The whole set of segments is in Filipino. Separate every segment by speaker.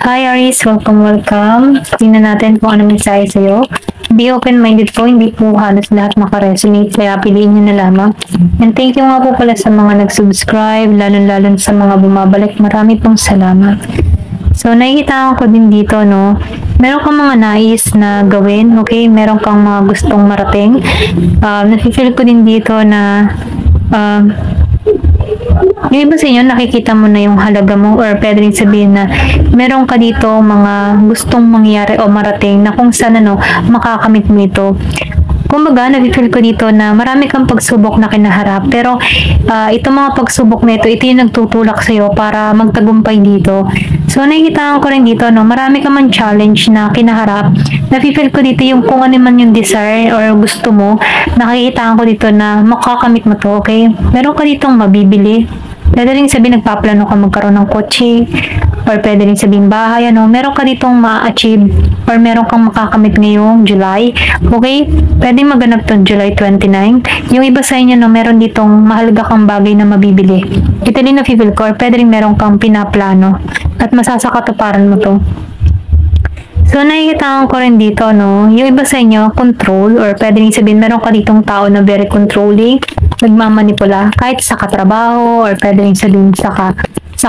Speaker 1: Hi Aries, welcome. Tingnan natin kung ano mensahe sa'yo. Be open-minded po, hindi po halos lahat makaresonate, kaya piliin nyo na lamang. And thank you nga po pala sa mga nag-subscribe, lalo-lalo sa mga bumabalik. Marami pong salamat. So, nakikita ko din dito, no? Meron kang mga nais na gawin, okay? Meron kang mga gustong marating. Nafe-feel ko din dito na yung iba sa inyo, nakikita mo na yung halaga mo, or pwede rin sabihin na meron ka dito mga gustong mangyari o marating na kung saan makakamit mo ito. Kumbaga, nafe-feel ko dito na marami kang pagsubok na kinaharap, pero itong mga pagsubok na ito yung nagtutulak sa'yo para magtagumpay dito. So, nakikita ko rin dito, no, marami ka man challenge na kinaharap. Nafe-feel ko dito yung kung ano man yung desire or gusto mo, nakikita ko dito na makakamit mo to, okay? Meron ka ditong mabibili. Pwede rin sabihin nagpaplano ka magkaroon ng kotse, or pwede rin sabihin bahay, meron ka ditong ma-achieve, or meron kang makakamit ngayong July, okay? Pwede maganap to July 29. Yung iba sa inyo, meron ditong mahalaga kang bagay na mabibili. Ito din na-feel ko, or pwede rin meron kang pinaplano, at masasakatuparan mo to. So, nakikita ko rin dito, no, yung iba sa inyo, control, or pwede rin sabihin, meron ka ditong tao na very controlling, nagmamanipula, kahit sa katrabaho, or pwede rin sabihin sa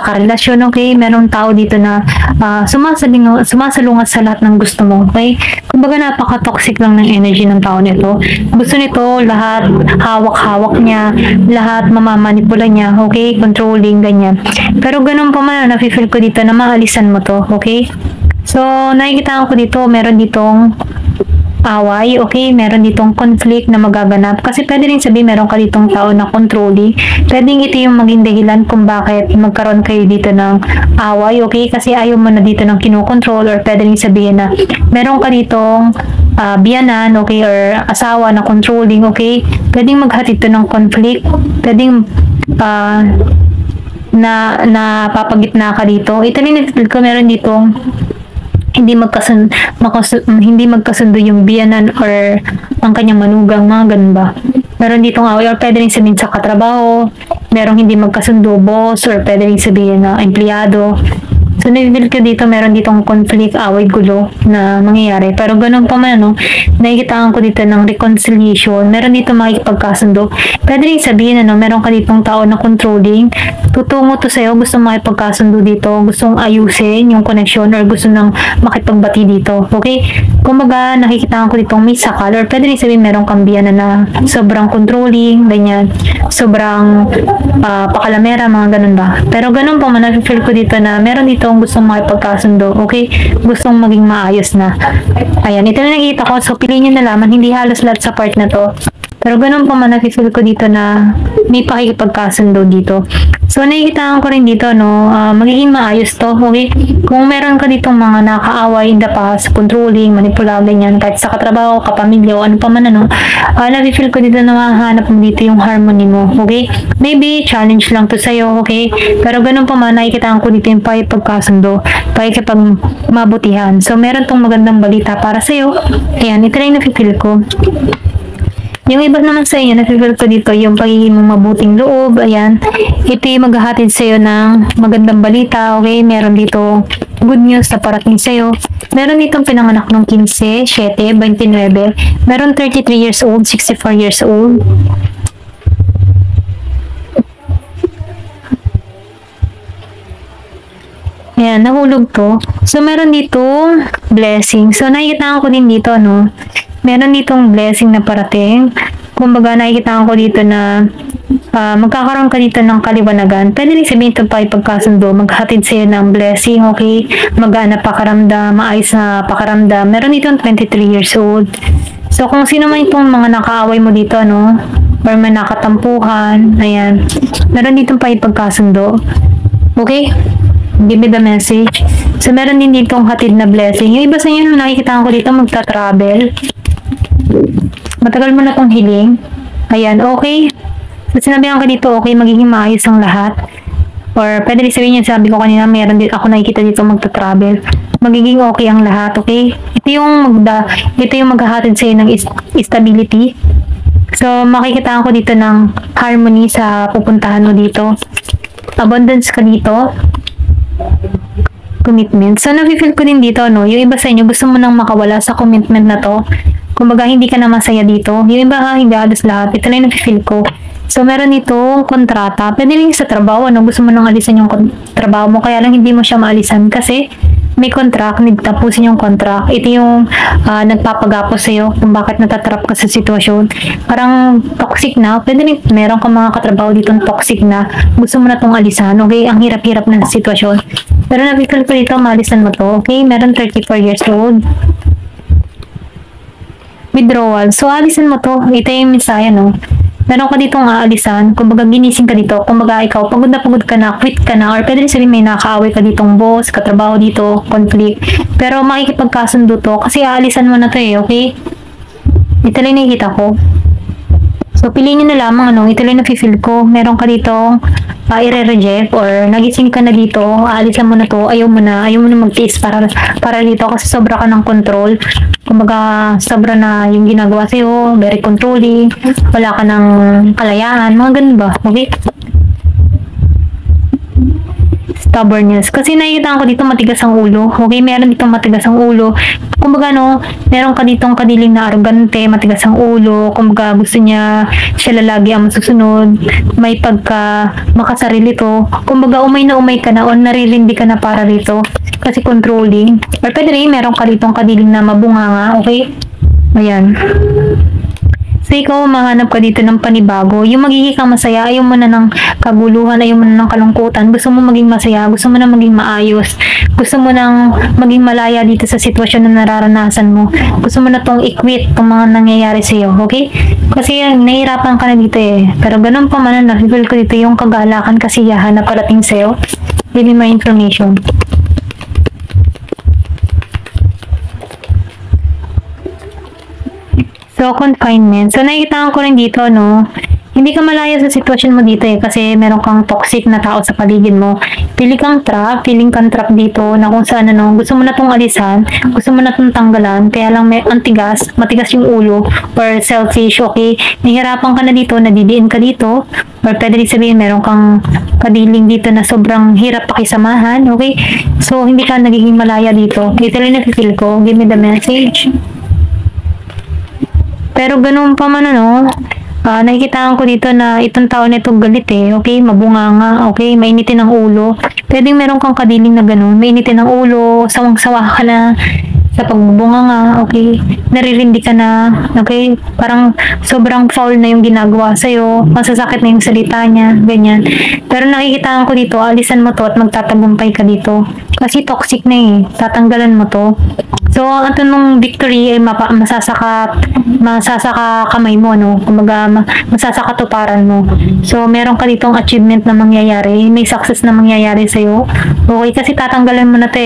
Speaker 1: karelasyon, okay? Merong tao dito na sumasalungat sa lahat ng gusto mo, okay? Kumbaga, napaka-toxic lang ng energy ng tao nito. Gusto nito, lahat hawak-hawak niya, lahat mamamanipula niya, okay? Controlling, ganyan. Pero ganun pa man, nafe-feel ko dito na maalisan mo to, okay? So, nakikita ko dito, meron ditong away, okay? Meron ditong conflict na magaganap. Kasi pwede rin sabihin, meron ka ditong tao na controlling. Pwedeng ito yung maging dahilan kung bakit magkaroon kayo dito ng away, okay? Kasi ayaw mo na dito ng kinokontrol, or pwede rin sabihin na meron ka ditong biyanan, okay? Or asawa na controlling, okay? Pwedeng maghatid ito ng conflict. Pwedeng na papagitna ka dito. Ito rin ko, meron ditong hindi magkasundo yung biyanan or ang kanyang manugang, mga ganun ba. Meron ditong away, or pwede rin sabihin sa katrabaho, merong hindi magkasundo, boss, or pwede rin sabihin na empleyado. So, na-feel ko dito, meron ditong conflict, away, gulo na mangyayari. Pero ganun pa man, nakikitaan ko dito ng reconciliation. Meron dito makikipagkasundo. Pwede rin sabihin, meron ka ditong tao na controlling. Tutungo to sa'yo, gusto makipagkasundo dito, gustong ayusin yung connection, or gusto nang makipagbati dito. Okay? Kumbaga, nakikitaan ko ditong may sakal, or pwede rin sabihin, meron kang biyanan na sobrang controlling, ganyan. Sobrang pakalamera, mga ganun ba. Pero ganun pa man, na-feel ko dito na meron dito gustong makipagkasundo, okay? Gustong maging maayos na. Ayan, ito na nakita ko. So, piliin nyo na lamang. Hindi halos lahat sa part na to. Pero ganun pa man, nafe-feel ko dito na may pakikipagkasundo dito. So, nakikitaan ko rin dito, magiging maayos to, okay? Kung meron ka ditong mga nakaaway in the past, controlling, manipula, ganyan, kahit sa katrabaho, kapamilya, o ano pa man, nafe-feel ko dito na mahanap mo dito yung harmony mo, okay? Maybe, challenge lang to sa'yo, okay? Pero ganun pa man, nakikitaan ko dito yung pakikipagkasundo, pakikipagmabutihan. So, meron tong magandang balita para sa'yo. Ayan, ito na yung nafe-feel ko. Yung iba naman sa inyo, nafe-feel ko dito yung pagiging mabuting loob. Ayan. Ito yung maghahatid sa iyo ng magandang balita. Okay? Meron dito good news na parating sa iyo. Meron ditong pinanganak ng 15, 7, 29. Meron 33 years old, 64 years old. Ayan, nahulog to. So, meron dito blessing. So, nakikita ko din dito, meron ditong blessing na parating. Kumbaga, nakikita ko dito na magkakaroon ka dito ng kaliwanagan. Pwede rin sabihin ito pa ipagkasundo, maghatid sa'yo ng blessing, okay? Magana pakaramdam, maayos na pakaramdam. Meron ditong 23 years old. So, kung sino man itong mga nakaaway mo dito, or may nakatampuhan, ayan. Meron ditong pa ipagkasundo. Okay? Give me the message. So, meron din ditong hatid na blessing. Yung iba sa inyo, nakikita ko dito, magta-travel. Matagal mo na tong hiling. Ayan, okay. So, sinabihan ka dito, okay, magiging maayos ang lahat. Or, pwede rin sabihin niya, sabi ko kanina, meron din ako nakikita dito magta-travel. Magiging okay ang lahat, okay? Ito yung maghahatid sa'yo ng stability. So, makikita ko dito ng harmony sa pupuntahan mo dito. Abundance ka dito. commitment. So, nafe-feel ko din dito, no? Yung iba sa inyo, gusto mo nang makawala sa commitment na to. Kumbaga, hindi ka na masaya dito. Yung iba, hindi halos lahat. Ito lang yung nafe-feel ko. So, meron itong kontrata. Pwede rin sa trabaho, no? Gusto mo nang alisan yung trabaho mo, kaya lang hindi mo siya maalisan kasi may contract, tapusin yung contract. Ito yung nagpapagapos sa'yo kung bakit natatrap ka sa sitwasyon. Parang toxic na. Pwede rin, meron kang mga katrabaho ditong toxic na gusto mo na tong alisan. Okay, ang hirap-hirap na sitwasyon. Pero nabikal ko dito, maalisan mo to. Okay, meron 34 years old. Withdrawal. So, alisan mo to. Ito yung misaya, no? Meron ka ditong aalisan, kumbaga ginising ka dito, kumbaga ikaw, pagod ka na, quit ka na, or pwede rin sabihin may nakaaway ka ditong boss, katrabaho dito, conflict. Pero makikipagkasundo to, kasi aalisan mo na to okay? Ito lang nakikita ko. So, piliin nyo na lamang, ito lang nafe-feel ko. Meron ka ditong i-reject or nagising ka na dito, aalisan mo na to, ayaw mo na mag-tiis para dito kasi sobra ka ng control. Kumbaga, sobra na yung ginagawa sa'yo, very controlling, wala ka ng kalayaan, mga ganun ba? Okay? Stubbornness. Kasi nakikita ko dito matigas ang ulo. Okay, meron dito matigas ang ulo. Kumbaga, meron ka ditong kadiling na arrogante, matigas ang ulo. Kumbaga, gusto niya, siya lalagi ang masusunod. May pagka makasarili to. Kumbaga, umay ka na o naririndi ka na para rito. Kasi controlling. Or pwede rin, meron ka ditong kadiling na mabunganga. Okay? Ayan. So, ikaw, mahanap ka dito ng panibago. Yung magiging kang masaya, ayaw mo na ng kaguluhan, ayaw mo na ng kalungkutan. Gusto mo maging masaya, gusto mo na maging maayos. Gusto mo nang maging malaya dito sa sitwasyon na nararanasan mo. Gusto mo na tong i-quit itong mga nangyayari sa iyo, okay? Kasi nahihirapan ka na dito Pero ganun pa man, na-feel ko dito yung kagalakan, kasiyahan na parating sa iyo. Give me my information. So, confinement. So, nakikita ko rin dito, hindi ka malaya sa sitwasyon mo dito kasi meron kang toxic na tao sa paligid mo. Feeling kang trap dito na kung saan gusto mo na tong alisan, gusto mo na tong tanggalan, kaya lang may matigas yung ulo, or selfish, okay? Nahihirapan ka na dito, nadidiin ka dito, or pwede rin sabihin meron kang kadiling dito na sobrang hirap pakisamahan, okay? So, hindi ka nagiging malaya dito. Dito lang na-feel ko. Give me the message. Pero ganun pa man nakikitaan ko dito na itong tao na ito galit okay, mabunganga, okay, mainitin ang ulo. Pwedeng meron kang kadiling na ganun, mainitin ang ulo, sawang-sawa ka na sa pagbubunganga, okay, naririndi ka na, okay, parang sobrang foul na yung ginagawa sa'yo, masasakit na yung salita niya, ganyan. Pero nakikitaan ko dito, alisan mo to at magtatagumpay ka dito. Kasi toxic na tatanggalan mo to. So, ang tanong victory ay masasaka kamay mo, kumbaga masasaka tuparan mo. So, meron ka ditong achievement na mangyayari, may success na mangyayari sa'yo. Okay, kasi tatanggalan mo na to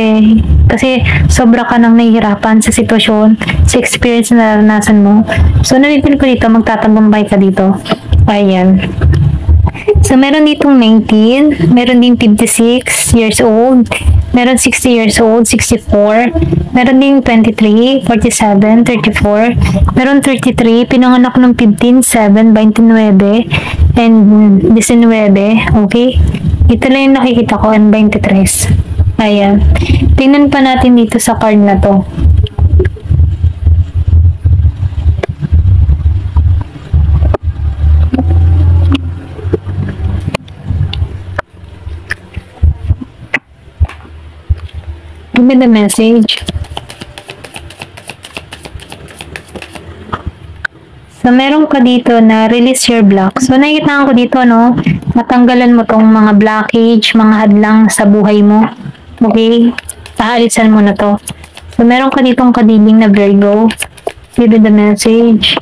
Speaker 1: kasi sobra ka nang nahihirapan sa sitwasyon, sa experience na naranasan mo. So, nabibili ko dito, magtatagumpay ka dito. Ayan. So, meron ditong 19, meron din 56 years old, meron 60 years old, 64, meron din 23, 47, 34, meron 33, pinanganak ng 15, 7, 29, and 19, okay? Ito lang yung nakikita ko, and 23. Ayan. Tingnan pa natin dito sa card na to. Give me the message. So, meron ka dito na release your block. So, nakikita ko dito, matanggalan mo tong mga blockage, mga hadlang sa buhay mo. Okay? Paalisan mo na to. So, meron ka ditong kadiling na Virgo. Give me the message.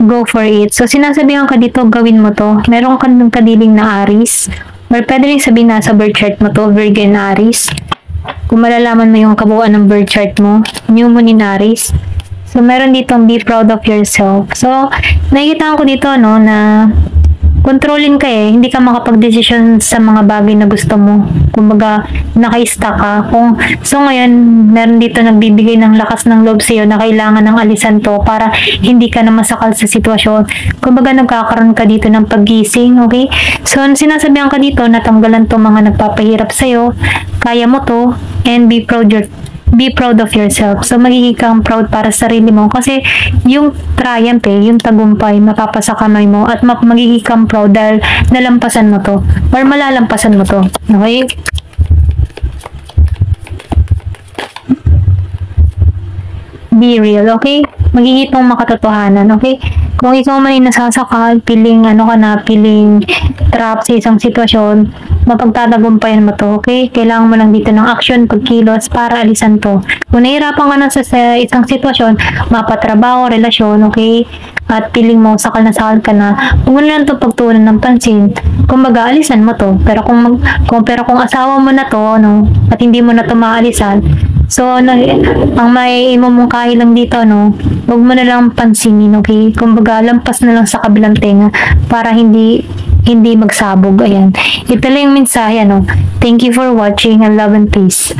Speaker 1: Go for it. So, sinasabihan ka dito, gawin mo to. Meron ka ng kadiling na Aries. Or pwede rin sabihin na sa birth chart mo to, Virgo and Aries. Kung malalaman mo yung kabuuan ng birth chart mo, new moon in Aries. So, meron dito be proud of yourself. So, nakikita ko dito, na kontrolin ka eh, hindi ka makapag-desisyon sa mga bagay na gusto mo. Kumbaga, naka-stuck ka. So ngayon, meron dito nagbibigay ng lakas ng loob sa'yo na kailangan ng alisan to para hindi ka na masakal sa sitwasyon. Kumbaga, nagkakaroon ka dito ng paggising, okay? So, sinasabihan ka dito, natanggalan to mga nagpapahirap sa'yo, kaya mo to, and be proud of yourself. So, magiging kang proud para sa sarili mo kasi yung triumph yung tagumpay, mapapasa kamay mo at magiging kang proud dahil nalampasan mo to or malalampasan mo to. Okay? Be real, okay? Magiging itong makatotohanan, okay? Kung ikaw man ay nasasakal, piling trap sa isang sitwasyon, mapagtatagumpayan mo to, okay? Kailangan mo lang dito ng action, pagkilos para alisan to. Kung nahihirapan ka na sa isang sitwasyon, mapatrabaho, relasyon, okay? At piling mo, sakal ka na, huwag mo lang ito pagtuunan ng pansin. Kumbaga, alisan mo to. Pero kung asawa mo na to, no, at hindi mo na to maalisan, so, ang may imumungkahi lang dito, no, huwag mo na lang pansinin, okay? Kumbaga, lampas na lang sa kabilang tenga para hindi magsabog. Ayan. Ito lang yung mensahe, no. Thank you for watching and love and peace.